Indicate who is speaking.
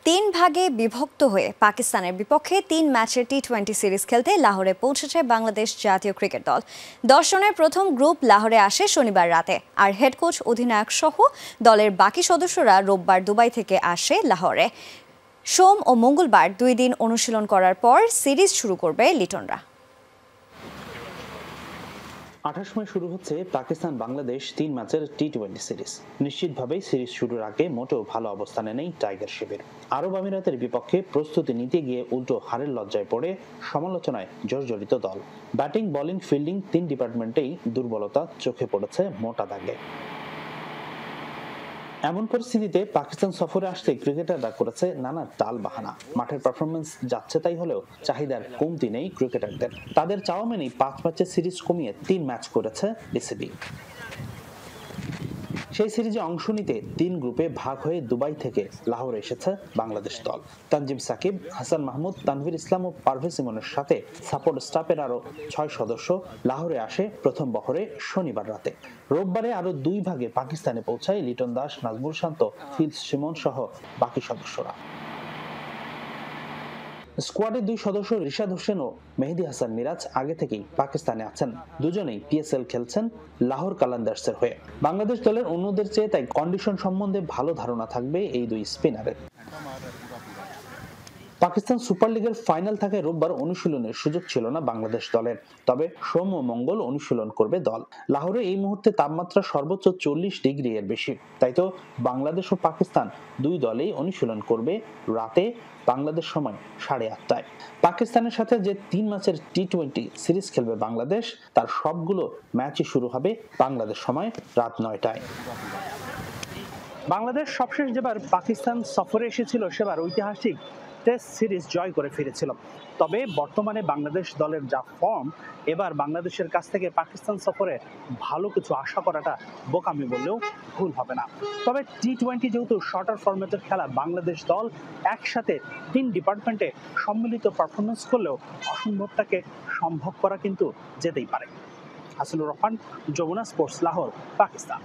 Speaker 1: তিন ভাগে বিভক্ত হয়ে পাকিস্তানের বিপক্ষে 3 ম্যাচের টি-20 সিরিজ খেলতে লাহোরে পৌঁছেছে বাংলাদেশ জাতীয় ক্রিকেট দল। 10 জনের প্রথম গ্রুপ লাহোরে আসে শনিবার রাতে, আর হেড কোচ অধিনায়ক সহ দলের বাকি সদস্যরা রোববার দুবাই থেকে আসে লাহোরে। সোম ও মঙ্গলবার 2 দিন অনুশীলন করার পর সিরিজ শুরু করবে লিটনরা।
Speaker 2: 28 মে শুরু হচ্ছে পাকিস্তান বাংলাদেশ 3 ম্যাচের টি-20 সিরিজ। নিশ্চিতভাবেই সিরিজ শুরুর আগে মোটেও ভালো অবস্থানে নেই টাইগার শিবির। আরব আমিরাতের বিপক্ষে প্রস্তুতি নিতে গিয়ে উল্টো হারের লজ্জায় পড়ে সমালোচনায় জর্জরিত দল। ব্যাটিং, বোলিং, ফিল্ডিং 3 ডিপার্টমেন্টেই দুর্বলতা চোখে পড়েছে মোটা দাগে। এমন পরিস্থিতিতে পাকিস্তান সফরে আসতে ক্রিকেটাররা করেছে নানা টাল বাহানা। মাঠের পারফরমেন্স যাচ্ছে তাই হলেও চাহিদার কমতি নেই ক্রিকেটারদের। তাদের চাওয়া মেনেই 5 ম্যাচের সিরিজ কমিয়ে 3 ম্যাচ করেছে বিসিবি। সেই সিরিজে অংশ নিতে 3 গ্রুপে ভাগ হয়ে দুবাই থেকে লাহোরে এসেছে বাংলাদেশ দল। তানজিম সাকিব, হাসান মাহমুদ, তানভীর ইসলাম ও পারভেজ ইমনের সাথে সাপোর্ট স্টাফের আরো 6 সদস্য লাহোরে আসে প্রথম বহরে শনিবার রাতে। রোববারে আরো 2 ভাগে পাকিস্তানে পৌঁছায় লিটন দাস, নাজমুল শান্ত, ফিল সিমন সহ বাকি সদস্যরা। স্কোয়াডের 2 সদস্য রিশাদ হোসেন ও মেহেদী হাসান মিরাজ আগে থেকেই পাকিস্তানে আছেন। দুজনেই পিএসএল খেলছেন লাহোর কালান্দার্সের হয়ে। বাংলাদেশ দলের অন্যদের চেয়ে তাই কন্ডিশন সম্বন্ধে ভালো ধারণা থাকবে এই 2 স্পিনারের। পাকিস্তান সুপার লিগের ফাইনাল থাকায় রোববার অনুশীলনের সুযোগ ছিল না বাংলাদেশ দলের। তবে সোম ও মঙ্গল অনুশীলন করবে দল। লাহোরে এই মুহূর্তে তাপমাত্রা সর্বোচ্চ 40 ডিগ্রি এর বেশি। তাই তো বাংলাদেশ ও পাকিস্তান 2 দলেই অনুশীলন করবে রাতে বাংলাদেশ সময় 8:30টায়। পাকিস্তানের সাথে যে 3 ম্যাচের টি-20 সিরিজ খেলবে বাংলাদেশ, তার সবগুলো ম্যাচই শুরু হবে বাংলাদেশ সময় রাত 9টায়। বাংলাদেশ সবশেষ যেবার পাকিস্তান সফরে এসেছিল সেবার ঐতিহাসিক টেস্ট সিরিজ জয় করে ফিরেছিল। তবে বর্তমানে বাংলাদেশ দলের যা ফর্ম, এবার বাংলাদেশের কাছ থেকে পাকিস্তান সফরে ভালো কিছু আশা করাটা বোকামি বললেও ভুল হবে না। তবে টি-20 যেহেতু শর্টার ফরম্যাটের খেলা, বাংলাদেশ দল একসাথে 3 ডিপার্টমেন্টে সম্মিলিত পারফরমেন্স করলেও অসম্ভবটাকে সম্ভব করা কিন্তু যেতেই পারে। হাসিনুর রহমান, যমুনা স্পোর্টস, লাহোর, পাকিস্তান।